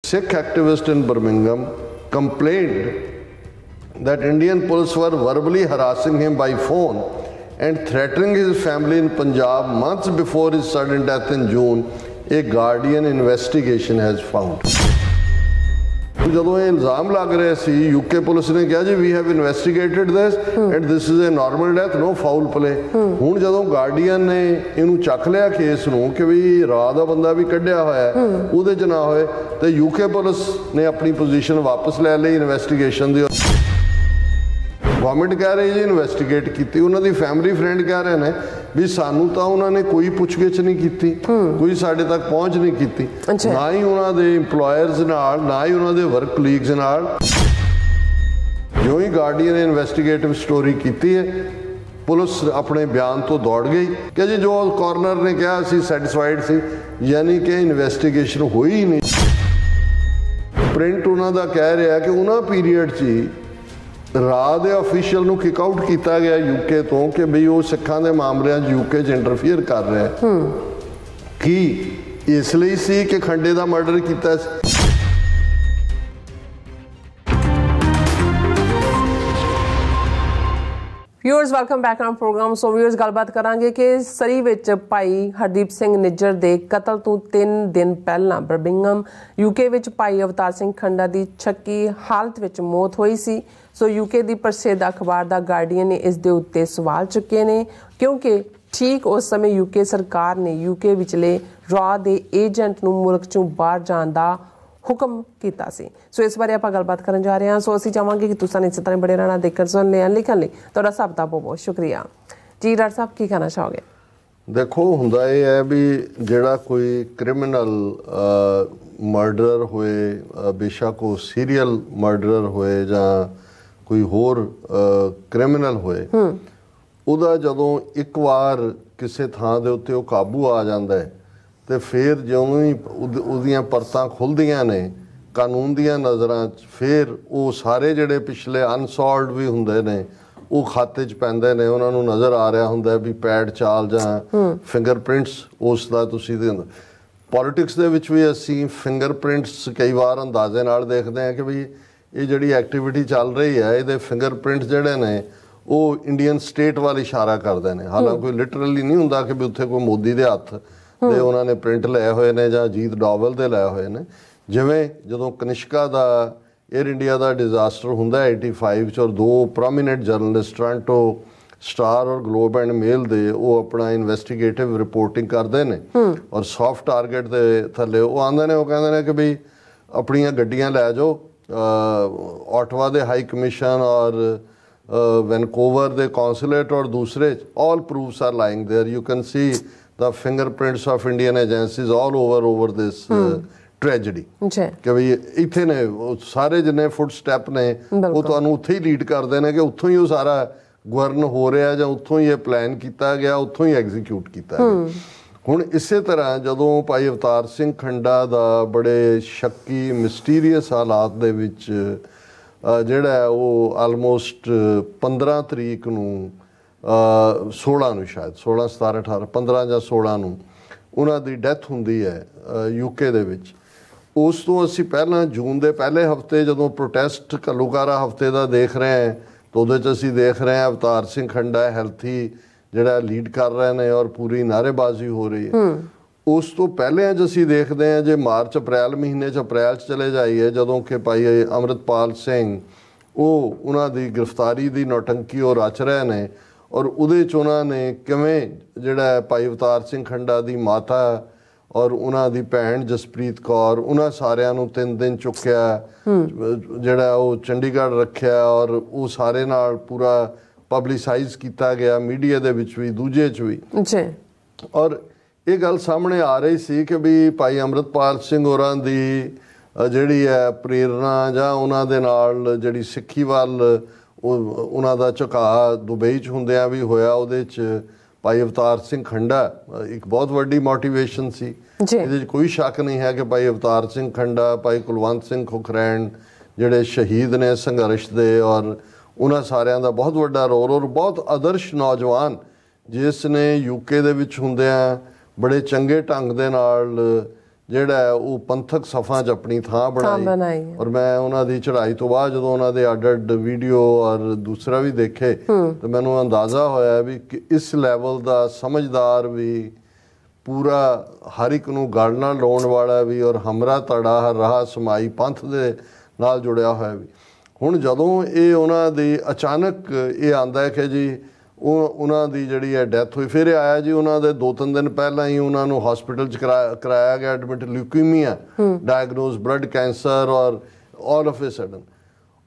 Sikh activist in Birmingham complained that Indian police were verbally harassing him by phone and threatening his family in Punjab months before his sudden death in June, a Guardian investigation has found. ਜਦੋਂ ਇਹ ਇਲਜ਼ਾਮ ਲੱਗ ਰਿਹਾ ਸੀ UK police ਨੇ ਕਿਹਾ ਜੀ we have investigated this and this is a normal death no foul play. ਹੁਣ ਜਦੋਂ ਗਾਰਡੀਅਨ ਨੇ ਇਹਨੂੰ ਚੱਕ ਲਿਆ ਕੇਸ ਨੂੰ ਕਿ ਵੀ ਰਾਹ ਦਾ ਬੰਦਾ ਵੀ ਕੱਢਿਆ ਹੋਇਆ ਉਹਦੇ 'ਚ ਨਾ ਹੋਏ ਤੇ ਯੂਕੇ ਪੁਲਿਸ ਨੇ ਆਪਣੀ ਪੋਜੀਸ਼ਨ ਵਾਪਸ ਲੈ ਲਈ ਇਨਵੈਸਟੀਗੇਸ਼ਨ ਦੀ। ਗਵਰਨਮੈਂਟ ਕਹਿ ਰਹੀ ਜੀ ਇਨਵੈਸਟੀਗੇਟ ਕੀਤੀ, ਉਹਨਾਂ ਦੀ ਫੈਮਿਲੀ ਫਰੈਂਡ ਕਹਿ ਰਹੇ ਨੇ ਵੀ ਸਾਨੂੰ ਤਾਂ ਉਹਨਾਂ ਨੇ ਕੋਈ ਪੁੱਛਗਿੱਛ ਨਹੀਂ ਕੀਤੀ, ਕੋਈ ਸਾਡੇ ਤੱਕ ਪਹੁੰਚ ਨਹੀਂ ਕੀਤੀ, ਨਾ ਹੀ ਉਹਨਾਂ ਦੇ ਇੰਪਲੋਇਰਸ ਨਾਲ ਨਾ ਹੀ ਉਹਨਾਂ ਦੇ ਵਰਕ ਕਲੀਗਸ ਨਾਲ। ਜਿਉਂ ਹੀ ਗਾਰਡੀਅਨ ਨੇ ਇਨਵੈਸਟੀਗੇਟਿਵ ਸਟੋਰੀ ਕੀਤੀ ਹੈ ਪੁਲਿਸ ਆਪਣੇ ਬਿਆਨ ਤੋਂ ਦੌੜ ਗਈ ਕਿ ਜੀ ਜੋ ਕਾਰਨਰ ਨੇ ਕਿਹਾ ਅਸੀਂ ਸੈਟਿਸਫਾਈਡ ਸੀ, ਯਾਨੀ ਕਿ ਇਨਵੈਸਟੀਗੇਸ਼ਨ ਹੋਈ ਹੀ ਨਹੀਂ। ਪ੍ਰਿੰਟ ਉਹਨਾਂ ਦਾ ਕਹਿ ਰਿਹਾ ਕਿ ਉਹਨਾਂ ਪੀਰੀਅਡ 'ਚ ਹੀ ਰਾਹ ਦੇ ਅਫੀਸ਼ੀਅਲ ਨੂੰ ਕਿਕ ਆਊਟ ਕੀਤਾ ਗਿਆ ਯੂਕੇ ਤੋਂ ਕਿ ਬਈ ਉਹ ਸਿੱਖਾਂ ਦੇ ਮਾਮਲਿਆਂ 'ਚ ਯੂਕੇ 'ਚ ਇੰਟਰਫੀਅਰ ਕਰ ਰਿਹਾ। ਕੀ ਇਸ ਲਈ ਸੀ ਕਿ ਖੰਡੇ ਦਾ ਮਰਡਰ ਕੀਤਾ ਸੀ? Viewers welcome back on programme. So viewers ਗੱਲਬਾਤ ਕਰਾਂਗੇ ਕਿ ਸਰੀ ਵਿੱਚ ਭਾਈ ਹਰਦੀਪ ਸਿੰਘ ਨਿੱਜਰ ਦੇ ਕਤਲ ਤੋਂ 3 ਦਿਨ ਪਹਿਲਾਂ ਬਰਮਿੰਘਮ ਯੂਕੇ ਵਿੱਚ ਭਾਈ ਅਵਤਾਰ ਸਿੰਘ ਖੰਡਾ ਦੀ ਸ਼ੱਕੀ ਹਾਲਤ ਵਿੱਚ ਮੌਤ ਹੋਈ ਸੀ। ਸੋ ਯੂਕੇ ਦੀ ਪ੍ਰਸਿੱਧ ਅਖਬਾਰ ਦਾ ਗਾਰਡੀਅਨ ਨੇ ਇਸ ਦੇ ਉੱਤੇ ਸਵਾਲ ਚੁੱਕੇ ਨੇ ਕਿਉਂਕਿ ਠੀਕ ਉਸ ਸਮੇਂ ਯੂਕੇ ਸਰਕਾਰ ਨੇ ਯੂਕੇ ਵਿਚਲੇ ਰਾਹ ਦੇ ਏਜੰਟ ਨੂੰ ਮੁਲਕ ਚੋਂ ਬਾਹਰ ਜਾਣ ਦਾ ਹੁਕਮ ਕੀਤਾ ਸੀ। ਸੋ ਇਸ ਬਾਰੇ ਆਪਾਂ ਗੱਲਬਾਤ ਕਰਨ ਜਾ ਰਹੇ ਹਾਂ। ਸੋ ਅਸੀਂ ਚਾਹਾਂਗੇ ਕਿ ਤੁਸੀਂ ਇਸੇ ਤਰ੍ਹਾਂ ਬੜੇ ਰਹਿਣਾ ਦੇਖਣ ਸੁਣ ਲਿਆ ਲਿਖਣ ਲਈ ਤੁਹਾਡਾ ਸਭ ਦਾ ਬਹੁਤ ਬਹੁਤ ਸ਼ੁਕਰੀਆ ਜੀ। ਡਾਕਟਰ ਸਾਹਿਬ ਕੀ ਕਹਿਣਾ ਚਾਹੋਗੇ? ਦੇਖੋ ਹੁੰਦਾ ਇਹ ਹੈ ਵੀ ਜਿਹੜਾ ਕੋਈ ਕ੍ਰਿਮੀਨਲ ਮਰਡਰ ਹੋਏ, ਬੇਸ਼ੱਕ ਉਹ ਸੀਰੀਅਲ ਮਰਡਰਰ ਹੋਏ ਜਾਂ ਕੋਈ ਹੋਰ ਕ੍ਰਿਮੀਨਲ ਹੋਏ, ਉਹਦਾ ਜਦੋਂ ਇੱਕ ਵਾਰ ਕਿਸੇ ਥਾਂ ਦੇ ਉੱਤੇ ਉਹ ਕਾਬੂ ਆ ਜਾਂਦਾ ਹੈ ਤੇ ਫਿਰ ਜਿਉਂ ਹੀ ਉਹਦੀਆਂ ਪਰਤਾਂ ਖੁੱਲ੍ਹਦੀਆਂ ਨੇ ਕਾਨੂੰਨ ਦੀਆਂ ਨਜ਼ਰਾਂ 'ਚ, ਫਿਰ ਉਹ ਸਾਰੇ ਜਿਹੜੇ ਪਿਛਲੇ ਅਨਸੋਲਵਡ ਵੀ ਹੁੰਦੇ ਨੇ ਉਹ ਖਾਤੇ 'ਚ ਪੈਂਦੇ ਨੇ। ਉਹਨਾਂ ਨੂੰ ਨਜ਼ਰ ਆ ਰਿਹਾ ਹੁੰਦਾ ਵੀ ਪੈਡ ਚਾਲ ਜਾਂ ਫਿੰਗਰਪ੍ਰਿੰਟਸ ਉਸ ਦਾ ਤੁਸੀਂ ਪੋਲੀਟਿਕਸ ਦੇ ਵਿੱਚ ਵੀ ਅਸੀਂ ਫਿੰਗਰਪ੍ਰਿੰਟਸ ਕਈ ਵਾਰ ਅੰਦਾਜ਼ੇ ਨਾਲ ਦੇਖਦੇ ਹਾਂ ਕਿ ਵੀ ਇਹ ਜਿਹੜੀ ਐਕਟੀਵਿਟੀ ਚੱਲ ਰਹੀ ਹੈ ਇਹਦੇ ਫਿੰਗਰਪ੍ਰਿੰਟਸ ਜਿਹੜੇ ਨੇ ਉਹ ਇੰਡੀਅਨ ਸਟੇਟ ਵੱਲ ਇਸ਼ਾਰਾ ਕਰਦੇ ਨੇ। ਹਾਲਾਂਕਿ ਕੋਈ ਲਿਟਰਲੀ ਨਹੀਂ ਹੁੰਦਾ ਕਿ ਵੀ ਉੱਥੇ ਕੋਈ ਮੋਦੀ ਦੇ ਹੱਥ ਦੇ ਉਹਨਾਂ ਨੇ ਪ੍ਰਿੰਟ ਲਏ ਹੋਏ ਨੇ ਜਾਂ ਅਜੀਤ ਡੋਵਲ ਦੇ ਲਏ ਹੋਏ ਨੇ। ਜਿਵੇਂ ਜਦੋਂ ਕਨਿਸ਼ਕਾ ਦਾ ਏਅਰ ਇੰਡੀਆ ਦਾ ਡਿਜ਼ਾਸਟਰ ਹੁੰਦਾ 85 'ਚ ਔਰ 2 ਪ੍ਰੋਮੀਨੈਂਟ ਜਰਨਲਿਸਟ ਟੋਰਾਂਟੋ ਸਟਾਰ ਔਰ ਗਲੋਬ ਐਂਡ ਮੇਲ ਦੇ ਉਹ ਆਪਣਾ ਇਨਵੈਸਟੀਗੇਟਿਵ ਰਿਪੋਰਟਿੰਗ ਕਰਦੇ ਨੇ ਔਰ ਸੌਫਟ ਟਾਰਗੇਟ ਦੇ ਥੱਲੇ ਉਹ ਆਉਂਦੇ ਨੇ, ਉਹ ਕਹਿੰਦੇ ਨੇ ਕਿ ਬਈ ਆਪਣੀਆਂ ਗੱਡੀਆਂ ਲੈ ਜਾਓ, ਆਟਵਾ ਦੇ ਹਾਈ ਕਮਿਸ਼ਨ ਔਰ ਵੈਨਕੂਵਰ ਦੇ ਕੌਂਸੂਲੇਟ ਔਰ ਦੂਸਰੇ all proofs are lying there. You can see the fingerprints of Indian agencies all over this tragedy. ਕਿ ਵੀ ਇੱਥੇ ਨੇ ਸਾਰੇ ਜਿੰਨੇ ਫੁੱਟ ਸਟੈਪ ਨੇ ਉਹ ਤੁਹਾਨੂੰ ਉੱਥੇ ਹੀ ਲੀਡ ਕਰਦੇ ਨੇ ਕਿ ਉੱਥੋਂ ਹੀ ਉਹ ਸਾਰਾ ਗਵਰਨ ਹੋ ਰਿਹਾ ਜਾਂ ਉੱਥੋਂ ਹੀ ਇਹ ਪਲਾਨ ਕੀਤਾ ਗਿਆ, ਉੱਥੋਂ ਹੀ ਐਗਜ਼ੀਕਿਊਟ ਕੀਤਾ ਗਿਆ। ਹੁਣ ਇਸੇ ਤਰ੍ਹਾਂ ਜਦੋਂ ਭਾਈ ਅਵਤਾਰ ਸਿੰਘ ਖੰਡਾ ਦਾ ਬੜੇ ਸ਼ੱਕੀ ਮਿਸਟੀਰੀਅਸ ਹਾਲਾਤ ਦੇ ਵਿੱਚ ਜਿਹੜਾ ਉਹ ਆਲਮੋਸਟ 15 ਤਰੀਕ ਨੂੰ 16 ਨੂੰ ਸ਼ਾਇਦ 16 17 18 15 ਜਾਂ 16 ਨੂੰ ਉਹਨਾਂ ਦੀ ਡੈਥ ਹੁੰਦੀ ਹੈ ਯੂਕੇ ਦੇ ਵਿੱਚ। ਉਸ ਤੋਂ ਅਸੀਂ ਪਹਿਲਾਂ ਜੂਨ ਦੇ ਪਹਿਲੇ ਹਫਤੇ ਜਦੋਂ ਪ੍ਰੋਟੈਸਟ ਘੱਲੂਘਾਰਾ ਹਫਤੇ ਦਾ ਦੇਖ ਰਹੇ ਹਾਂ ਤਾਂ ਉਹਦੇ 'ਚ ਅਸੀਂ ਦੇਖ ਰਹੇ ਹਾਂ ਅਵਤਾਰ ਸਿੰਘ ਖੰਡਾ ਹੈਲਥੀ ਜਿਹੜਾ ਲੀਡ ਕਰ ਰਹੇ ਨੇ ਔਰ ਪੂਰੀ ਨਾਅਰੇਬਾਜ਼ੀ ਹੋ ਰਹੀ ਹੈ। ਉਸ ਤੋਂ ਪਹਿਲੇ ਅੱਜ ਅਸੀਂ ਦੇਖਦੇ ਹਾਂ ਜੇ ਮਾਰਚ ਅਪ੍ਰੈਲ ਮਹੀਨੇ 'ਚ ਅਪ੍ਰੈਲ 'ਚ ਚਲੇ ਜਾਈਏ ਜਦੋਂ ਕਿ ਭਾਈ ਅਮਰਤਪਾਲ ਸਿੰਘ ਉਹ ਉਹਨਾਂ ਦੀ ਗ੍ਰਿਫਤਾਰੀ ਦੀ ਨੌਟੰਕੀ ਉਹ ਰਚ ਰਹੇ ਨੇ ਔਰ ਉਹਦੇ 'ਚ ਉਹਨਾਂ ਨੇ ਕਿਵੇਂ ਜਿਹੜਾ ਭਾਈ ਅਵਤਾਰ ਸਿੰਘ ਖੰਡਾ ਦੀ ਮਾਤਾ ਔਰ ਉਹਨਾਂ ਦੀ ਭੈਣ ਜਸਪ੍ਰੀਤ ਕੌਰ ਉਹਨਾਂ ਸਾਰਿਆਂ ਨੂੰ 3 ਦਿਨ ਚੁੱਕਿਆ, ਜਿਹੜਾ ਉਹ ਚੰਡੀਗੜ੍ਹ ਰੱਖਿਆ ਔਰ ਉਹ ਸਾਰੇ ਨਾਲ ਪੂਰਾ ਪਬਲਿਸਾਈਜ਼ ਕੀਤਾ ਗਿਆ ਮੀਡੀਆ ਦੇ ਵਿੱਚ ਵੀ ਦੂਜੇ 'ਚ ਵੀ। ਔਰ ਇਹ ਗੱਲ ਸਾਹਮਣੇ ਆ ਰਹੀ ਸੀ ਕਿ ਵੀ ਭਾਈ ਅਮਰਤਪਾਲ ਸਿੰਘ ਹੋਰਾਂ ਦੀ ਜਿਹੜੀ ਹੈ ਪ੍ਰੇਰਨਾ ਜਾਂ ਉਹਨਾਂ ਦੇ ਨਾਲ ਜਿਹੜੀ ਸਿੱਖੀ ਵੱਲ ਉਹਨਾਂ ਦਾ ਝੁਕਾਅ ਦੁਬਈ 'ਚ ਹੁੰਦਿਆਂ ਵੀ ਹੋਇਆ, ਉਹਦੇ 'ਚ ਭਾਈ ਅਵਤਾਰ ਸਿੰਘ ਖੰਡਾ ਇੱਕ ਬਹੁਤ ਵੱਡੀ ਮੋਟੀਵੇਸ਼ਨ ਸੀ। ਇਹਦੇ 'ਚ ਕੋਈ ਸ਼ੱਕ ਨਹੀਂ ਹੈ ਕਿ ਭਾਈ ਅਵਤਾਰ ਸਿੰਘ ਖੰਡਾ, ਭਾਈ ਕੁਲਵੰਤ ਸਿੰਘ ਖੁਖਰੈਣ ਜਿਹੜੇ ਸ਼ਹੀਦ ਨੇ ਸੰਘਰਸ਼ ਦੇ ਔਰ ਉਹਨਾਂ ਸਾਰਿਆਂ ਦਾ ਬਹੁਤ ਵੱਡਾ ਰੋਲ ਔਰ ਬਹੁਤ ਆਦਰਸ਼ ਨੌਜਵਾਨ ਜਿਸ ਨੇ ਯੂਕੇ ਦੇ ਵਿੱਚ ਹੁੰਦਿਆਂ ਬੜੇ ਚੰਗੇ ਢੰਗ ਦੇ ਨਾਲ ਜਿਹੜਾ ਉਹ ਪੰਥਕ ਸਫਾਂ 'ਚ ਆਪਣੀ ਥਾਂ ਬਣਾਈ। ਔਰ ਮੈਂ ਉਹਨਾਂ ਦੀ ਚੜ੍ਹਾਈ ਤੋਂ ਬਾਅਦ ਜਦੋਂ ਉਹਨਾਂ ਦੇ ਅੱਡ ਵੀਡੀਓ ਔਰ ਦੂਸਰਾ ਵੀ ਦੇਖੇ ਤਾਂ ਮੈਨੂੰ ਅੰਦਾਜ਼ਾ ਹੋਇਆ ਵੀ ਕਿ ਇਸ ਲੈਵਲ ਦਾ ਸਮਝਦਾਰ ਵੀ, ਪੂਰਾ ਹਰ ਇੱਕ ਨੂੰ ਗੱਲ ਨਾਲ ਲਾਉਣ ਵਾਲਾ ਵੀ, ਔਰ ਹਮਰਾ ਧੜਾ ਰਾਹ ਸਮਾਈ ਪੰਥ ਦੇ ਨਾਲ ਜੁੜਿਆ ਹੋਇਆ ਵੀ। ਹੁਣ ਜਦੋਂ ਇਹ ਉਹਨਾਂ ਦੀ ਅਚਾਨਕ ਇਹ ਆਉਂਦਾ ਹੈ ਕਿ ਜੀ ਉਹਨਾਂ ਦੀ ਜਿਹੜੀ ਹੈ ਡੈਥ ਹੋਈ, ਫਿਰ ਇਹ ਆਇਆ ਜੀ ਉਹਨਾਂ ਦੇ 2-3 ਦਿਨ ਪਹਿਲਾਂ ਹੀ ਉਹਨਾਂ ਨੂੰ ਹਸਪੀਟਲ 'ਚ ਕਰਾਇਆ ਗਿਆ admit, leukaemia diagnose, blood cancer ਔਰ ਆਲ ਆਫ ਏ ਸਡਨ।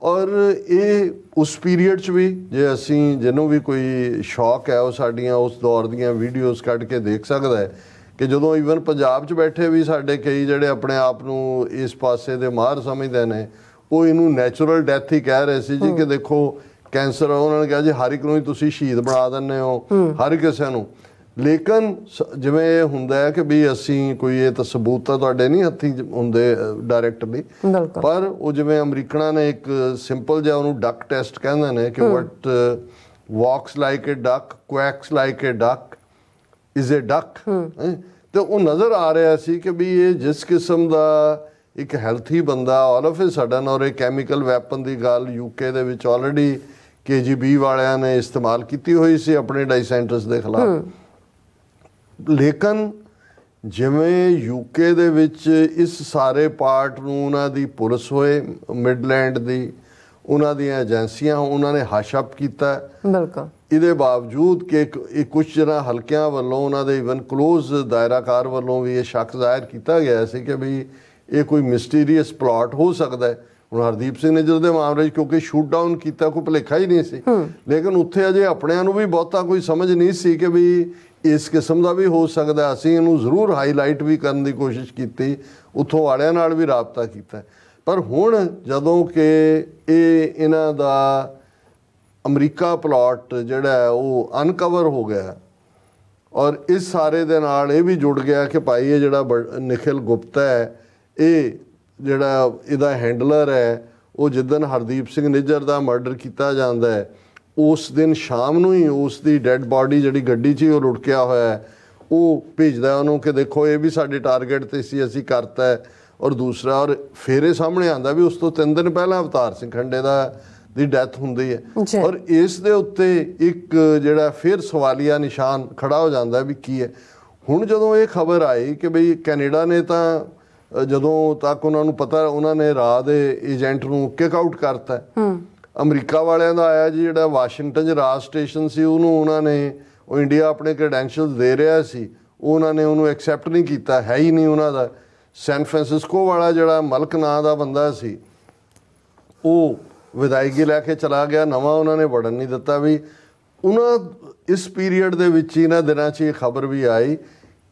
ਔਰ ਇਹ ਉਸ ਪੀਰੀਅਡ 'ਚ ਵੀ ਜੇ ਅਸੀਂ ਜਿਹਨੂੰ ਵੀ ਕੋਈ ਸ਼ੌਕ ਹੈ ਉਹ ਸਾਡੀਆਂ ਉਸ ਦੌਰ ਦੀਆਂ ਵੀਡੀਓਜ਼ ਕੱਢ ਕੇ ਦੇਖ ਸਕਦਾ ਹੈ ਕਿ ਜਦੋਂ ਈਵਨ ਪੰਜਾਬ 'ਚ ਬੈਠੇ ਵੀ ਸਾਡੇ ਕਈ ਜਿਹੜੇ ਆਪਣੇ ਆਪ ਨੂੰ ਇਸ ਪਾਸੇ ਦੇ ਮਾਹਰ ਸਮਝਦੇ ਨੇ, ਉਹ ਇਹਨੂੰ ਨੈਚੁਰਲ ਡੈਥ ਹੀ ਕਹਿ ਰਹੇ ਸੀ ਜੀ ਕਿ ਦੇਖੋ ਕੈਂਸਰ, ਉਹਨਾਂ ਨੇ ਕਿਹਾ ਜੀ ਹਰ ਇੱਕ ਨੂੰ ਹੀ ਤੁਸੀਂ ਸ਼ਹੀਦ ਬਣਾ ਦਿੰਦੇ ਹੋ, ਹਰ ਕਿਸੇ ਨੂੰ। ਲੇਕਿਨ ਜਿਵੇਂ ਇਹ ਹੁੰਦਾ ਹੈ ਕਿ ਵੀ ਅਸੀਂ ਕੋਈ ਇਹ ਤਾਂ ਸਬੂਤ ਤਾਂ ਤੁਹਾਡੇ ਨਹੀਂ ਹੱਥੀਂ ਹੁੰਦੇ ਡਾਇਰੈਕਟਲੀ, ਪਰ ਉਹ ਜਿਵੇਂ ਅਮਰੀਕਨਾਂ ਨੇ ਇੱਕ ਸਿੰਪਲ ਜਿਹਾ ਉਹਨੂੰ ਡਕ ਟੈਸਟ ਕਹਿੰਦੇ ਨੇ ਕਿ what walks like a duck, quacks like a duck, is a duck. ਤੇ ਉਹ ਨਜ਼ਰ ਆ ਰਿਹਾ ਸੀ ਕਿ ਵੀ ਇਹ ਜਿਸ ਕਿਸਮ ਦਾ ਇੱਕ ਹੈਲਥੀ ਬੰਦਾ ਆਲ ਆਫ ਏ ਸਡਨ, ਔਰ ਇਹ ਕੈਮੀਕਲ ਵੈਪਨ ਦੀ ਗੱਲ ਯੂਕੇ ਦੇ ਵਿੱਚ ਆਲਰੇਡੀ KGB ਵਾਲਿਆਂ ਨੇ ਇਸਤੇਮਾਲ ਕੀਤੀ ਹੋਈ ਸੀ ਆਪਣੇ ਡਾਈਸੈਂਟਰਸ ਦੇ ਖਿਲਾਫ। ਲੇਕਿਨ ਜਿਵੇਂ ਯੂਕੇ ਦੇ ਵਿੱਚ ਇਸ ਸਾਰੇ ਪਾਰਟ ਨੂੰ ਉਹਨਾਂ ਦੀ ਪੁਲਿਸ ਹੋਏ ਮਿਡਲੈਂਡ ਦੀ, ਉਹਨਾਂ ਦੀਆਂ ਏਜੰਸੀਆਂ, ਉਹਨਾਂ ਨੇ ਹਸ਼-ਅਪ ਕੀਤਾ। ਬਿਲਕੁਲ। ਇਹਦੇ ਬਾਵਜੂਦ ਕਿ ਕੁਝ ਜਿਹੜਾ ਹਲਕਿਆਂ ਵੱਲੋਂ ਉਹਨਾਂ ਦੇ ਈਵਨ ਕਲੋਜ਼ ਦਾਇਰਾਕਾਰ ਵੱਲੋਂ ਵੀ ਇਹ ਸ਼ੱਕ ਜ਼ਾਹਿਰ ਕੀਤਾ ਗਿਆ ਸੀ ਕਿ ਵੀ ਇਹ ਕੋਈ ਮਿਸਟੀਰੀਅਸ ਪਲਾਟ ਹੋ ਸਕਦਾ ਹੈ। ਹੁਣ ਹਰਦੀਪ ਸਿੰਘ ਨਿੱਜਰ ਦੇ ਮਾਮਲੇ 'ਚ ਕਿਉਂਕਿ ਸ਼ੂਟ ਡਾਊਨ ਕੀਤਾ ਕੋਈ ਭੁਲੇਖਾ ਹੀ ਨਹੀਂ ਸੀ, ਲੇਕਿਨ ਉੱਥੇ ਅਜੇ ਆਪਣਿਆਂ ਨੂੰ ਵੀ ਬਹੁਤਾ ਕੋਈ ਸਮਝ ਨਹੀਂ ਸੀ ਕਿ ਵੀ ਇਸ ਕਿਸਮ ਦਾ ਵੀ ਹੋ ਸਕਦਾ। ਅਸੀਂ ਇਹਨੂੰ ਜ਼ਰੂਰ ਹਾਈਲਾਈਟ ਵੀ ਕਰਨ ਦੀ ਕੋਸ਼ਿਸ਼ ਕੀਤੀ, ਉੱਥੋਂ ਵਾਲਿਆਂ ਨਾਲ ਵੀ ਰਾਬਤਾ ਕੀਤਾ। ਪਰ ਹੁਣ ਜਦੋਂ ਕਿ ਇਹਨਾਂ ਦਾ ਅਮਰੀਕਾ ਪਲਾਟ ਜਿਹੜਾ ਹੈ ਉਹ ਅਨਕਵਰ ਹੋ ਗਿਆ, ਔਰ ਇਸ ਸਾਰੇ ਦੇ ਨਾਲ ਇਹ ਵੀ ਜੁੜ ਗਿਆ ਕਿ ਭਾਈ ਇਹ ਜਿਹੜਾ ਨਿਖਿਲ ਗੁਪਤਾ ਹੈ, ਇਹ ਜਿਹੜਾ ਇਹਦਾ ਹੈਂਡਲਰ ਹੈ, ਉਹ ਜਿੱਦਣ ਹਰਦੀਪ ਸਿੰਘ ਨਿੱਜਰ ਦਾ ਮਰਡਰ ਕੀਤਾ ਜਾਂਦਾ ਹੈ ਉਸ ਦਿਨ ਸ਼ਾਮ ਨੂੰ ਹੀ ਉਸ ਦੀ ਡੈੱਡ ਬਾਡੀ ਜਿਹੜੀ ਗੱਡੀ 'ਚ ਹੀ ਉਹ ਲੁੜਕਿਆ ਹੋਇਆ ਹੈ, ਉਹ ਭੇਜਦਾ ਉਹਨੂੰ ਕਿ ਦੇਖੋ ਇਹ ਵੀ ਸਾਡੇ ਟਾਰਗੇਟ 'ਤੇ ਸੀ, ਅਸੀਂ ਕਰਤਾ ਹੈ। ਔਰ ਦੂਸਰਾ, ਔਰ ਫਿਰ ਇਹ ਸਾਹਮਣੇ ਆਉਂਦਾ ਵੀ ਉਸ ਤੋਂ 3 ਦਿਨ ਪਹਿਲਾਂ ਅਵਤਾਰ ਸਿੰਘ ਖੰਡੇ ਦੀ ਡੈਥ ਹੁੰਦੀ ਹੈ। ਔਰ ਇਸ ਦੇ ਉੱਤੇ ਇੱਕ ਜਿਹੜਾ ਫਿਰ ਸਵਾਲੀਆ ਨਿਸ਼ਾਨ ਖੜਾ ਹੋ ਜਾਂਦਾ ਵੀ ਕੀ ਹੈ। ਹੁਣ ਜਦੋਂ ਇਹ ਖਬਰ ਆਈ ਕਿ ਬਈ ਕੈਨੇਡਾ ਨੇ ਤਾਂ ਜਦੋਂ ਤੱਕ ਉਹਨਾਂ ਨੂੰ ਪਤਾ, ਉਹਨਾਂ ਨੇ ਰਾਹ ਦੇ ਏਜੰਟ ਨੂੰ ਕਿਕ ਆਊਟ ਕਰਤਾ। ਅਮਰੀਕਾ ਵਾਲਿਆਂ ਦਾ ਆਇਆ ਜੀ ਜਿਹੜਾ ਵਾਸ਼ਿੰਗਟਨ 'ਚ ਰਾਹ ਸਟੇਸ਼ਨ ਸੀ, ਉਹਨੂੰ ਉਹਨਾਂ ਨੇ, ਉਹ ਇੰਡੀਆ ਆਪਣੇ ਕ੍ਰੈਡੈਂਸ਼ੀਅਲਸ ਦੇ ਰਿਹਾ ਸੀ, ਉਹਨਾਂ ਨੇ ਉਹਨੂੰ ਐਕਸੈਪਟ ਨਹੀਂ ਕੀਤਾ, ਹੈ ਹੀ ਨਹੀਂ ਉਹਨਾਂ ਦਾ। ਸੈਨ ਫਰਾਂਸਿਸਕੋ ਵਾਲਾ ਜਿਹੜਾ ਮਲਕ ਨਾਂ ਦਾ ਬੰਦਾ ਸੀ, ਉਹ ਵਿਦਾਇਗੀ ਲੈ ਕੇ ਚਲਾ ਗਿਆ, ਨਵਾਂ ਉਹਨਾਂ ਨੇ ਵੜਨ ਨਹੀਂ ਦਿੱਤਾ। ਵੀ ਉਹਨਾਂ ਇਸ ਪੀਰੀਅਡ ਦੇ ਵਿੱਚ ਇਹਨਾਂ ਦਿਨਾਂ 'ਚ ਇਹ ਖਬਰ ਵੀ ਆਈ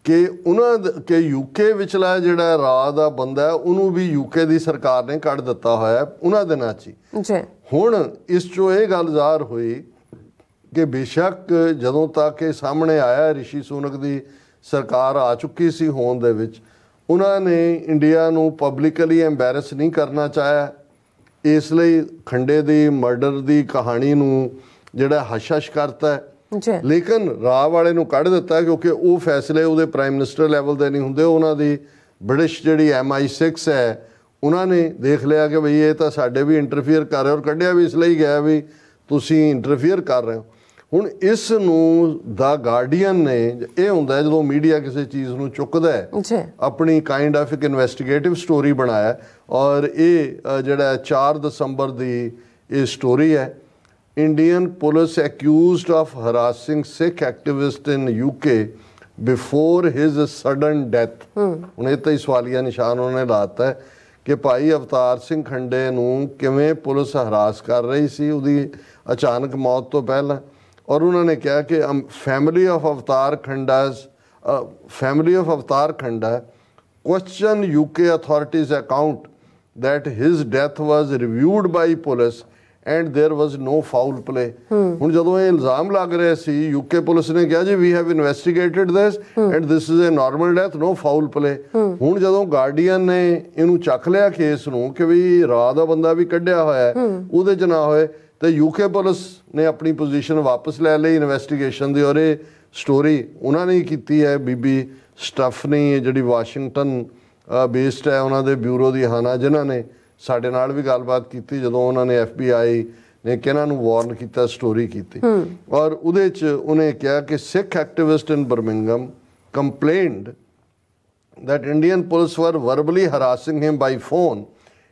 ਕਿ ਯੂਕੇ ਵਿਚਲਾ ਜਿਹੜਾ ਰਾਹ ਦਾ ਬੰਦਾ ਉਹਨੂੰ ਵੀ ਯੂਕੇ ਦੀ ਸਰਕਾਰ ਨੇ ਕੱਢ ਦਿੱਤਾ ਹੋਇਆ ਉਹਨਾਂ ਦਿਨਾਂ 'ਚ ਹੀ। ਹੁਣ ਇਸ 'ਚੋਂ ਇਹ ਗੱਲ ਜ਼ਾਹਰ ਹੋਈ ਕਿ ਬੇਸ਼ੱਕ ਜਦੋਂ ਤੱਕ ਇਹ ਸਾਹਮਣੇ ਆਇਆ ਰਿਸ਼ੀ ਸੁਨਕ ਦੀ ਸਰਕਾਰ ਆ ਚੁੱਕੀ ਸੀ ਹੋਂਦ ਦੇ ਵਿੱਚ, ਉਹਨਾਂ ਨੇ ਇੰਡੀਆ ਨੂੰ ਪਬਲਿਕਲੀ ਐਂਬੈਰਸ ਨਹੀਂ ਕਰਨਾ ਚਾਹਿਆ। ਇਸ ਲਈ ਖੰਡੇ ਦੀ ਮਰਡਰ ਦੀ ਕਹਾਣੀ ਨੂੰ ਜਿਹੜਾ ਹਸ਼-ਹਸ਼ ਕਰਤਾ ਹੈ। ਲੇਕਿਨ ਰਾਹ ਵਾਲੇ ਨੂੰ ਕੱਢ ਦਿੱਤਾ ਕਿਉਂਕਿ ਉਹ ਫੈਸਲੇ ਉਹਦੇ ਪ੍ਰਾਈਮ ਮਿਨਿਸਟਰ ਲੈਵਲ ਦੇ ਨਹੀਂ ਹੁੰਦੇ। ਉਹਨਾਂ ਦੀ ਬ੍ਰਿਟਿਸ਼ ਜਿਹੜੀ MI6 ਹੈ, ਉਹਨਾਂ ਨੇ ਦੇਖ ਲਿਆ ਕਿ ਬਈ ਇਹ ਤਾਂ ਸਾਡੇ ਵੀ ਇੰਟਰਫੀਅਰ ਕਰ ਰਹੇ, ਔਰ ਕੱਢਿਆ ਵੀ ਇਸ ਲਈ ਗਿਆ ਵੀ ਤੁਸੀਂ ਇੰਟਰਫੀਅਰ ਕਰ ਰਹੇ ਹੋ। ਹੁਣ ਇਸ ਨੂੰ ਦਾ ਗਾਰਡੀਅਨ ਨੇ, ਇਹ ਹੁੰਦਾ ਜਦੋਂ ਮੀਡੀਆ ਕਿਸੇ ਚੀਜ਼ ਨੂੰ ਚੁੱਕਦਾ ਹੈ, ਆਪਣੀ ਕਾਈਂਡ ਆਫ ਇੱਕ ਇਨਵੈਸਟੀਗੇਟਿਵ ਸਟੋਰੀ ਬਣਾਇਆ। ਔਰ ਇਹ ਜਿਹੜਾ 4 ਦਸੰਬਰ ਦੀ ਇਹ ਸਟੋਰੀ ਹੈ। Indian police accused of harassing Sikh activist in UK before his sudden death। ਹੁਣ ਇਹ ਤਾਂ ਹੀ ਸਵਾਲੀਆ ਨਿਸ਼ਾਨ ਉਹਨਾਂ ਨੇ ਲਾਤਾ ਹੈ ਕਿ ਭਾਈ ਅਵਤਾਰ ਸਿੰਘ ਖੰਡੇ ਨੂੰ ਕਿਵੇਂ ਪੁਲਿਸ ਹਰਾਸ ਕਰ ਰਹੀ ਸੀ ਉਹਦੀ ਅਚਾਨਕ ਮੌਤ ਤੋਂ ਪਹਿਲਾਂ। ਔਰ ਉਹਨਾਂ ਨੇ ਕਿਹਾ ਕਿ ਫੈਮਿਲੀ ਆਫ ਅਵਤਾਰ ਖੰਡਾ question UK authorities account that his death was reviewed by police and there was no foul play। ਹੁਣ ਜਦੋਂ ਇਹ ਇਲਜ਼ਾਮ ਲੱਗ ਰਿਹਾ ਸੀ, UK ਪੁਲਿਸ ਨੇ ਕਿਹਾ ਜੀ we have investigated this and this is a normal death, no foul play। ਹੁਣ ਜਦੋਂ ਗਾਰਡੀਅਨ ਨੇ ਇਹਨੂੰ ਚੱਕ ਲਿਆ ਕੇਸ ਨੂੰ ਕਿ ਵੀ ਰਾਹ ਦਾ ਬੰਦਾ ਵੀ ਕੱਢਿਆ ਹੋਇਆ ਉਹਦੇ 'ਚ ਨਾ ਹੋਏ, ਤੇ UK ਪੁਲਿਸ ਨੇ ਆਪਣੀ ਪੋਜੀਸ਼ਨ ਵਾਪਸ ਲੈ ਲਈ ਇਨਵੈਸਟੀਗੇਸ਼ਨ ਦੀ। ਔਰ ਇਹ ਸਟੋਰੀ ਉਹਨਾਂ ਨੇ ਕੀਤੀ ਹੈ, ਬੀਬੀ ਸਟਫਨੀ ਜਿਹੜੀ ਵਾਸ਼ਿੰਗਟਨ ਬੇਸਡ ਹੈ ਉਹਨਾਂ ਦੇ ਬਿਊਰੋ ਦੀ ਹਾਨਾ, ਜਿਨ੍ਹਾਂ ਨੇ ਸਾਡੇ ਨਾਲ ਵੀ ਗੱਲਬਾਤ ਕੀਤੀ ਜਦੋਂ ਉਹਨਾਂ ਨੇ FBI ਨੇ ਕਿਹਨਾਂ ਨੂੰ ਵਾਰਨ ਕੀਤਾ, ਸਟੋਰੀ ਕੀਤੀ। ਔਰ ਉਹਦੇ 'ਚ ਉਹਨੇ ਕਿਹਾ ਕਿ Sikh activist in Birmingham complained that Indian police were verbally harassing him by phone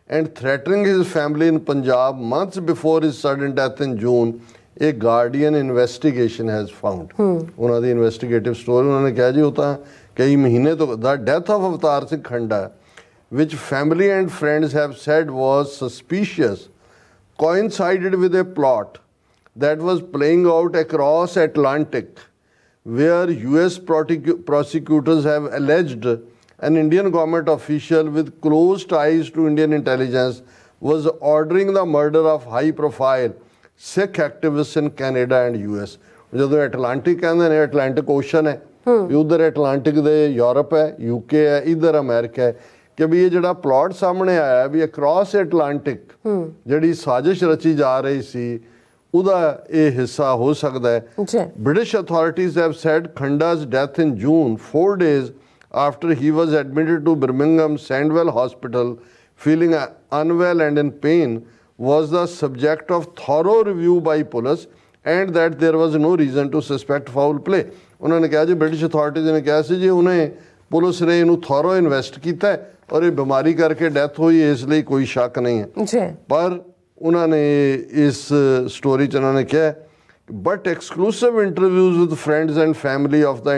and threatening his family in Punjab months before his sudden death in June, a Guardian investigation has found. ਉਹਨਾਂ ਦੀ investigative story ਉਹਨਾਂ ਨੇ ਕਿਹਾ ਜੀ ਉਹ ਤਾਂ ਕਈ ਮਹੀਨੇ ਤੋਂ the death of Avtar Singh Khanda, which family and friends have said was suspicious, coincided with a plot that was playing out across Atlantic, where US prosecutors have alleged an Indian government official with close ties to Indian intelligence was ordering the murder of high-profile Sikh activists in Canada and US. ਜਦੋਂ Atlantic ਕਹਿੰਦੇ ਨੇ, Atlantic ocean ਹੈ ਵੀ ਉਧਰ Atlantic ਦੇ Europe ਹੈ, UK ਹੈ, ਇੱਧਰ America ਹੈ, ਕਿ ਵੀ ਇਹ ਜਿਹੜਾ ਪਲਾਟ ਸਾਹਮਣੇ ਆਇਆ ਵੀ ਅਕ੍ਰੋਸ ਐਟਲਾਂਟਿਕ ਜਿਹੜੀ ਸਾਜ਼ਿਸ਼ ਰਚੀ ਜਾ ਰਹੀ ਸੀ ਉਹਦਾ ਇਹ ਹਿੱਸਾ ਹੋ ਸਕਦਾ ਹੈ। British authorities have said Khanda's death in June, 4 days after he was admitted to Birmingham Sandwell Hospital feeling unwell and in pain, was the subject of thorough review by police and that there was no reason to suspect foul play. ਉਹਨਾਂ ਨੇ ਕਿਹਾ ਜੀ British authorities ਨੇ ਕਿਹਾ ਸੀ ਜੀ ਉਹਨੇ police ਨੇ ਇਹਨੂੰ ਥੋਰੋ ਇਨਵੈਸਟ ਕੀਤਾ ਔਰ ਇਹ ਬਿਮਾਰੀ ਕਰਕੇ ਡੈਥ ਹੋਈ, ਇਸ ਲਈ ਕੋਈ ਸ਼ੱਕ ਨਹੀਂ ਹੈ। ਪਰ ਉਹਨਾਂ ਨੇ ਇਸ ਸਟੋਰੀ 'ਚ ਉਹਨਾਂ ਨੇ ਕਿਹਾ but exclusive interviews with friends and family of the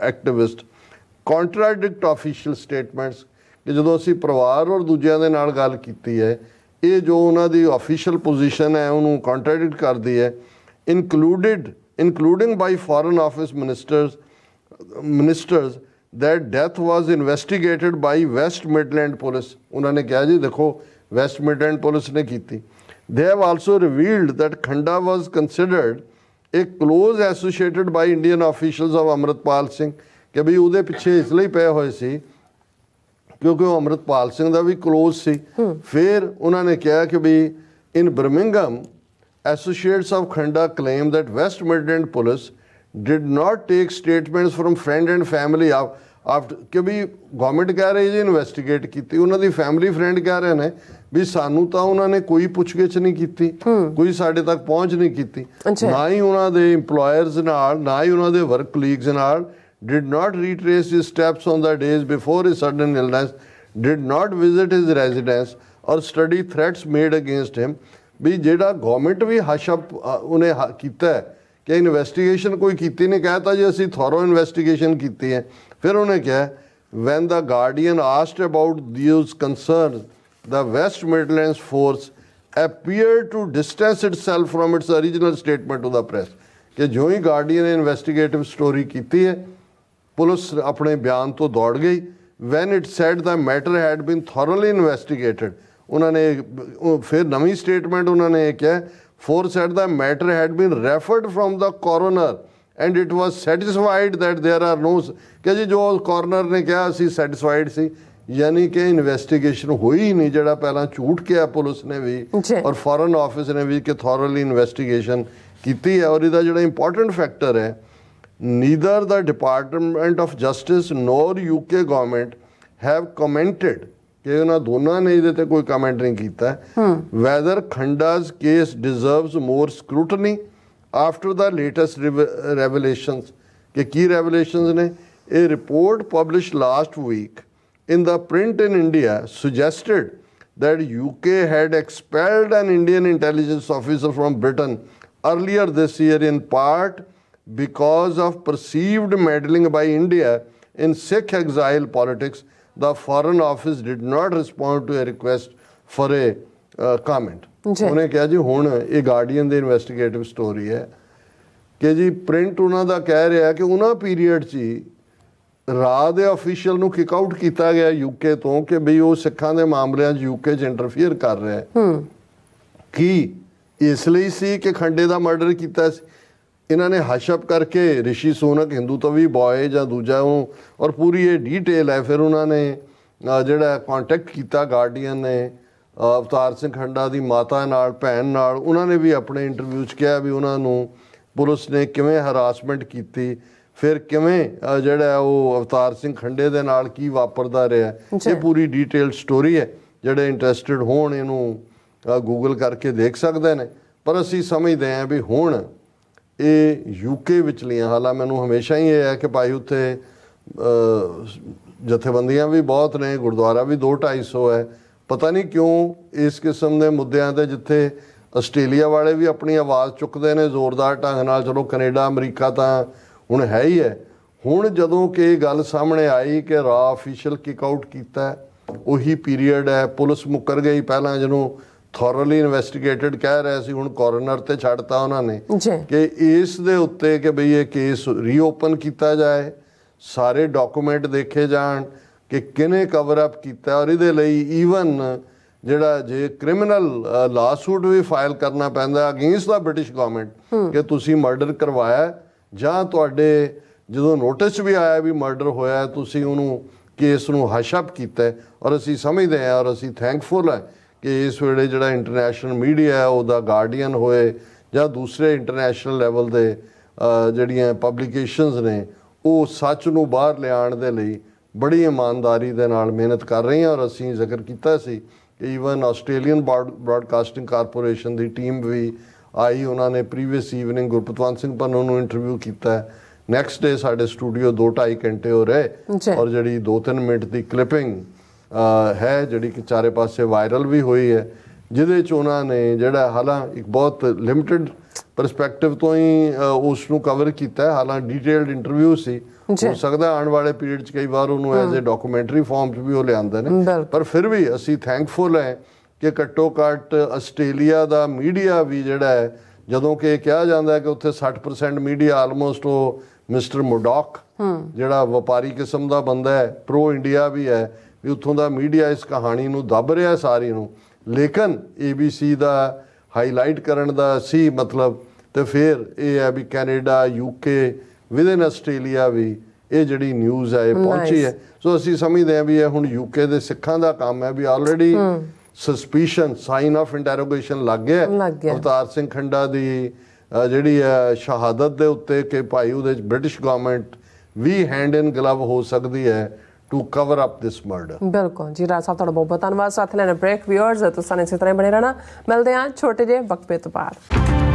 activist contradict official statements, ਕਿ ਜਦੋਂ ਅਸੀਂ ਪਰਿਵਾਰ ਔਰ ਦੂਜਿਆਂ ਦੇ ਨਾਲ ਗੱਲ ਕੀਤੀ ਹੈ ਇਹ ਜੋ ਉਹਨਾਂ ਦੀ ਆਫੀਸ਼ੀਅਲ ਪੋਜੀਸ਼ਨ ਹੈ ਉਹਨੂੰ ਕੰਟਰਡਿਕਟ ਕਰਦੀ ਹੈ। including by foreign office ministers that death was investigated by West Midland police. ਉਹਨਾਂ ਨੇ ਕਿਹਾ ਜੀ ਦੇਖੋ ਵੈਸਟ ਮਿਡਲੈਂਡ ਪੁਲਿਸ ਨੇ ਕੀਤੀ। They have also revealed that Khanda was considered a close associated by Indian officials of Amarjit Singh, ਕਿ ਵੀ ਉਹਦੇ ਪਿੱਛੇ ਇਸ ਲਈ ਪਏ ਹੋਏ ਸੀ ਕਿਉਂਕਿ ਉਹ ਅਮਰਿਤਪਾਲ ਸਿੰਘ ਦਾ ਵੀ ਕਲੋਜ਼ ਸੀ। ਫਿਰ ਉਹਨਾਂ ਨੇ ਕਿਹਾ ਕਿ ਵੀ in Birmingham associates of Khanda claim that West Midland police did not take statements from friend and family after, ਕਿ ਵੀ ਗਵਰਨਮੈਂਟ ਕਹਿ ਰਹੀ ਜੀ ਇਨਵੈਸਟੀਗੇਟ ਕੀਤੀ, ਉਹਨਾਂ ਦੀ ਫੈਮਿਲੀ ਫਰੈਂਡ ਕਹਿ ਰਹੇ ਨੇ ਵੀ ਸਾਨੂੰ ਤਾਂ ਉਹਨਾਂ ਨੇ ਕੋਈ ਪੁੱਛਗਿੱਛ ਨਹੀਂ ਕੀਤੀ, ਕੋਈ ਸਾਡੇ ਤੱਕ ਪਹੁੰਚ ਨਹੀਂ ਕੀਤੀ, ਨਾ ਹੀ ਉਹਨਾਂ ਦੇ ਇੰਪਲੋਇਰਸ ਨਾਲ ਨਾ ਹੀ ਉਹਨਾਂ ਦੇ ਵਰਕ ਕਲੀਗਸ ਨਾਲ, did not retrace his steps on the days before his sudden illness, did not visit his residence or study threats made against him। ਵੀ ਜਿਹੜਾ ਗਵਰਨਮੈਂਟ ਵੀ ਹਸ਼ਪ ਉਹਨੇ ਕੀਤਾ ਕਿ ਇਨਵੈਸਟੀਗੇਸ਼ਨ ਕੋਈ ਕੀਤੀ ਨਹੀਂ, ਕਹਿਤਾ ਜੀ ਅਸੀਂ ਥੋਰੋ ਇਨਵੈਸਟੀਗੇਸ਼ਨ ਕੀਤੀ ਹੈ। ਫਿਰ ਉਹਨੇ ਕਿਹਾ when the Guardian asked about these concerns, the West Midlands force appeared to distance itself from its original statement to the press, ਕਿ ਜੋ ਹੀ ਗਾਰਡੀਅਨ ਨੇ ਇਨਵੈਸਟੀਗੇਟਿਵ ਸਟੋਰੀ ਕੀਤੀ ਹੈ ਪੁਲਿਸ ਆਪਣੇ ਬਿਆਨ ਤੋਂ ਦੌੜ ਗਈ। When it said the matter had been thoroughly investigated, ਉਹਨਾਂ ਨੇ ਫਿਰ ਨਵੀਂ ਸਟੇਟਮੈਂਟ ਉਹਨਾਂ ਨੇ ਕਿਹਾ for said the matter had been referred from the coroner and it was satisfied that there are no, ਕਿ ਜੀ ਜੋ ਕੋਰਨਰ ਨੇ ਕਿਹਾ ਅਸੀਂ ਸੈਟਿਸਫਾਈਡ ਸੀ, ਯਾਨੀ ਕਿ ਇਨਵੈਸਟੀਗੇਸ਼ਨ ਹੋਈ ਨਹੀਂ, ਜਿਹੜਾ ਪਹਿਲਾਂ ਝੂਠ ਕਿਹਾ ਪੁਲਿਸ ਨੇ ਵੀ ਔਰ ਫੋਰਨ ਆਫਿਸ ਨੇ ਵੀ ਕਿ ਥੋਰਲੀ ਇਨਵੈਸਟੀਗੇਸ਼ਨ ਕੀਤੀ ਹੈ। ਔਰ ਇਹਦਾ ਜਿਹੜਾ ਇੰਪੋਰਟੈਂਟ ਫੈਕਟਰ ਹੈ neither the Department of Justice nor UK government have commented, ਕਿ ਉਹਨਾਂ ਦੋਨਾਂ ਨੇ ਇਹਦੇ ਤੇ ਕੋਈ ਕਮੈਂਟ ਨਹੀਂ ਕੀਤਾ whether Khanda's case deserves more scrutiny after the latest revelations। ਕਿ ਕੀ revelations ਨੇ? A report published last week in the print in India suggested that UK had expelled an Indian intelligence officer from Britain earlier this year in part because of perceived meddling by India in Sikh exile politics. The Foreign Office did not respond to a request for a comment. ਉਹਨੇ ਕਿਹਾ ਜੀ ਹੁਣ ਇਹ guardian ਦੀ investigative story ਹੈ ਕਿ ਜੀ print ਉਹਨਾਂ ਦਾ ਕਹਿ ਰਿਹਾ ਕਿ ਉਹਨਾਂ ਪੀਰੀਅਡ 'ਚ ਹੀ ਰਾਹ ਦੇ ਅਫੀਸ਼ੀਅਲ ਨੂੰ ਕਿਕ ਆਊਟ ਕੀਤਾ ਗਿਆ UK ਤੋਂ ਕਿ ਬਈ ਉਹ ਸਿੱਖਾਂ ਦੇ ਮਾਮਲਿਆਂ 'ਚ UK 'ਚ ਇੰਟਰਫੀਅਰ ਕਰ ਰਿਹਾ। ਕੀ ਇਸ ਲਈ ਸੀ ਕਿ ਖੰਡੇ ਦਾ ਮਰਡਰ ਕੀਤਾ ਸੀ? ਇਹਨਾਂ ਨੇ ਹਸ਼ਪ ਕਰਕੇ ਰਿਸ਼ੀ ਸੋਨਕ ਹਿੰਦੂ ਤੋਂ ਵੀ ਬॉय ਜਾਂ ਦੂਜਾ ਉਹ, ਔਰ ਪੂਰੀ ਇਹ ਡੀਟੇਲ ਹੈ। ਫਿਰ ਉਹਨਾਂ ਨੇ ਜਿਹੜਾ ਕੰਟੈਕਟ ਕੀਤਾ ਗਾਰਡੀਅਨ ਨੇ ਅਵਤਾਰ ਸਿੰਘ ਖੰਡਾ ਦੀ ਮਾਤਾ ਨਾਲ, ਭੈਣ ਨਾਲ, ਉਹਨਾਂ ਨੇ ਵੀ ਆਪਣੇ ਇੰਟਰਵਿਊ 'ਚ ਕਿਹਾ ਵੀ ਉਹਨਾਂ ਨੂੰ ਪੁਲਿਸ ਨੇ ਕਿਵੇਂ ਹਰਾਸਮੈਂਟ ਕੀਤੀ। ਫਿਰ ਕਿਵੇਂ ਜਿਹੜਾ ਉਹ ਅਵਤਾਰ ਸਿੰਘ ਖੰਡੇ ਦੇ ਨਾਲ ਕੀ ਵਾਪਰਦਾ ਰਿਹਾ, ਇਹ ਪੂਰੀ ਡੀਟੇਲਡ ਸਟੋਰੀ ਹੈ। ਜਿਹੜੇ ਇੰਟਰਸਟਿਡ ਹੋਣ ਇਹਨੂੰ ਗੂਗਲ ਕਰਕੇ ਦੇਖ ਸਕਦੇ ਨੇ। ਪਰ ਅਸੀਂ ਸਮਝਦੇ ਹਾਂ ਵੀ ਹੁਣ ਇਹ ਯੂਕੇ ਵਿਚਲੀਆਂ ਹਾਲਾਂ, ਮੈਨੂੰ ਹਮੇਸ਼ਾ ਹੀ ਇਹ ਹੈ ਕਿ ਭਾਈ ਉੱਥੇ ਜਥੇਬੰਦੀਆਂ ਵੀ ਬਹੁਤ ਨੇ, ਗੁਰਦੁਆਰਾ ਵੀ 200-250 ਹੈ। ਪਤਾ ਨਹੀਂ ਕਿਉਂ ਇਸ ਕਿਸਮ ਦੇ ਮੁੱਦਿਆਂ 'ਤੇ ਜਿੱਥੇ ਆਸਟ੍ਰੇਲੀਆ ਵਾਲੇ ਵੀ ਆਪਣੀ ਆਵਾਜ਼ ਚੁੱਕਦੇ ਨੇ ਜ਼ੋਰਦਾਰ ਢੰਗ ਨਾਲ, ਚਲੋ ਕੈਨੇਡਾ ਅਮਰੀਕਾ ਤਾਂ ਹੁਣ ਹੈ ਹੀ ਹੈ, ਹੁਣ ਜਦੋਂ ਕਿ ਇਹ ਗੱਲ ਸਾਹਮਣੇ ਆਈ ਕਿ ਰਾ ਆਫੀਸ਼ੀਅਲ ਕਿਕ ਆਊਟ ਕੀਤਾ, ਉਹੀ ਪੀਰੀਅਡ ਹੈ। ਪੁਲਿਸ ਮੁੱਕਰ ਗਈ ਪਹਿਲਾਂ, ਜਿਹਨੂੰ ਥੋਰਲੀ ਇਨਵੈਸਟੀਗੇਟਡ ਕਹਿ ਰਹੇ ਸੀ, ਹੁਣ ਕੋਰਨਰ ਤੇ ਛੱਡਤਾ ਉਹਨਾਂ ਨੇ ਕਿ ਇਸ ਦੇ ਉੱਤੇ ਕਿ ਬਈ ਇਹ ਕੇਸ ਰੀਓਪਨ ਕੀਤਾ ਜਾਏ, ਸਾਰੇ ਡਾਕੂਮੈਂਟ ਦੇਖੇ ਜਾਣ ਕਿ ਕਿਹਨੇ ਕਵਰ ਅਪ ਕੀਤਾ। ਔਰ ਇਹਦੇ ਲਈ ਈਵਨ ਜਿਹੜਾ ਜੇ ਕ੍ਰਿਮੀਨਲ ਲਾਸੂਟ ਵੀ ਫਾਈਲ ਕਰਨਾ ਪੈਂਦਾ ਅਗੇਂਸਟ ਦਾ ਬ੍ਰਿਟਿਸ਼ ਗਵਰਨਮੈਂਟ ਕਿ ਤੁਸੀਂ ਮਰਡਰ ਕਰਵਾਇਆ, ਜਾਂ ਤੁਹਾਡੇ ਜਦੋਂ ਨੋਟਿਸ ਵੀ ਆਇਆ ਵੀ ਮਰਡਰ ਹੋਇਆ, ਤੁਸੀਂ ਉਹਨੂੰ ਕੇਸ ਨੂੰ ਹਸ਼ ਅਪ ਕੀਤਾ। ਔਰ ਅਸੀਂ ਸਮਝਦੇ ਹਾਂ ਔਰ ਅਸੀਂ ਥੈਂਕਫੁਲ ਹੈ ਕਿ ਇਸ ਵੇਲੇ ਜਿਹੜਾ ਇੰਟਰਨੈਸ਼ਨਲ ਮੀਡੀਆ ਹੈ ਉਹਦਾ ਗਾਰਡੀਅਨ ਹੋਏ ਜਾਂ ਦੂਸਰੇ ਇੰਟਰਨੈਸ਼ਨਲ ਲੈਵਲ ਦੇ ਜਿਹੜੀਆਂ ਪਬਲੀਕੇਸ਼ਨਸ ਨੇ ਉਹ ਸੱਚ ਨੂੰ ਬਾਹਰ ਲਿਆਉਣ ਦੇ ਲਈ ਬੜੀ ਇਮਾਨਦਾਰੀ ਦੇ ਨਾਲ ਮਿਹਨਤ ਕਰ ਰਹੀਆਂ। ਔਰ ਅਸੀਂ ਜ਼ਿਕਰ ਕੀਤਾ ਸੀ ਕਿ ਈਵਨ ਆਸਟ੍ਰੇਲੀਅਨ ਬ੍ਰਾਡਕਾਸਟਿੰਗ ਕਾਰਪੋਰੇਸ਼ਨ ਦੀ ਟੀਮ ਵੀ ਆਈ, ਉਹਨਾਂ ਨੇ ਪ੍ਰੀਵੀਅਸ ਈਵਨਿੰਗ ਗੁਰਪਤਵੰਤ ਸਿੰਘ ਪੰਨੂ ਨੂੰ ਇੰਟਰਵਿਊ ਕੀਤਾ। ਨੈਕਸਟ ਡੇ ਸਾਡੇ ਸਟੂਡੀਓ 2-2.5 ਘੰਟੇ ਹੋ ਰਹੇ। ਔਰ ਜਿਹੜੀ 2-3 ਮਿੰਟ ਦੀ ਕਲਿੱਪਿੰਗ ਹੈ ਜਿਹੜੀ ਕਿ ਚਾਰੇ ਪਾਸੇ ਵਾਇਰਲ ਵੀ ਹੋਈ ਹੈ, ਜਿਹਦੇ 'ਚ ਉਹਨਾਂ ਨੇ ਜਿਹੜਾ ਹਾਲਾਂ ਇੱਕ ਬਹੁਤ ਲਿਮਿਟਡ ਪਰਸਪੈਕਟਿਵ ਤੋਂ ਹੀ ਉਸ ਨੂੰ ਕਵਰ ਕੀਤਾ, ਹਾਲਾਂ ਡੀਟੇਲਡ ਇੰਟਰਵਿਊ ਸੀ। ਹੋ ਸਕਦਾ ਆਉਣ ਵਾਲੇ ਪੀਰੀਅਡ 'ਚ ਕਈ ਵਾਰ ਉਹਨੂੰ ਐਜ਼ ਏ ਡਾਕੂਮੈਂਟਰੀ ਫਾਰਮ 'ਚ ਵੀ ਉਹ ਲਿਆਉਂਦੇ ਨੇ। ਪਰ ਫਿਰ ਵੀ ਅਸੀਂ ਥੈਂਕਫੁਲ ਹੈ ਕਿ ਘੱਟੋ ਘੱਟ ਆਸਟ੍ਰੇਲੀਆ ਦਾ ਮੀਡੀਆ ਵੀ ਜਿਹੜਾ ਹੈ, ਜਦੋਂ ਕਿ ਕਿਹਾ ਜਾਂਦਾ ਹੈ ਕਿ ਉੱਥੇ 60% ਮੀਡੀਆ ਆਲਮੋਸਟ ਉਹ ਮਿਸਟਰ ਮੁਰਡੌਕ ਜਿਹੜਾ ਵਪਾਰੀ ਕਿਸਮ ਦਾ ਬੰਦਾ ਹੈ, ਪ੍ਰੋ ਇੰਡੀਆ ਵੀ ਹੈ, ਵੀ ਉੱਥੋਂ ਦਾ ਮੀਡੀਆ ਇਸ ਕਹਾਣੀ ਨੂੰ ਦੱਬ ਰਿਹਾ ਸਾਰੀ ਨੂੰ। ਲੇਕਿਨ ABC ਦਾ ਹਾਈਲਾਈਟ ਕਰਨ ਦਾ ਸੀ ਮਤਲਬ, ਤੇ ਫਿਰ ਇਹ ਹੈ ਵੀ ਕੈਨੇਡਾ, UK, ਵਿਦਨ ਆਸਟ੍ਰੇਲੀਆ ਵੀ ਇਹ ਜਿਹੜੀ ਨਿਊਜ਼ ਹੈ ਇਹ ਪਹੁੰਚੀ ਹੈ। ਸੋ ਅਸੀਂ ਸਮਝਦੇ ਹਾਂ ਵੀ ਇਹ ਹੁਣ UK ਦੇ ਸਿੱਖਾਂ ਦਾ ਕੰਮ ਹੈ ਵੀ already suspicion sign of interrogation ਲੱਗ ਗਿਆ ਅਵਤਾਰ ਸਿੰਘ ਖੰਡਾ ਦੀ ਜਿਹੜੀ ਹੈ ਸ਼ਹਾਦਤ ਦੇ ਉੱਤੇ ਕਿ ਭਾਈ ਉਹਦੇ 'ਚ ਬ੍ਰਿਟਿਸ਼ ਗਵਰਨਮੈਂਟ ਵੀ ਹੈਂਡ ਇਨ ਗਲਵ ਹੋ ਸਕਦੀ ਹੈ to cover up this murder. ਬਿਲਕੁਲ ਜੀ, ਰਾਜ ਸਾਹਿਬ ਤੁਹਾਡਾ ਬਹੁਤ ਬਹੁਤ ਧੰਨਵਾਦ। ਸਾਥ ਲੈਣਾ ਬ੍ਰੇਕ। ਵਿਊਅਰਸ ਤੁਸੀਂ ਇਸੇ ਤਰ੍ਹਾਂ ਬਣੇ ਰਹਿਣਾ, ਮਿਲਦੇ ਹਾਂ ਛੋਟੇ ਜਿਹੇ ਵਕਫੇ ਤੋਂ ਬਾਅਦ।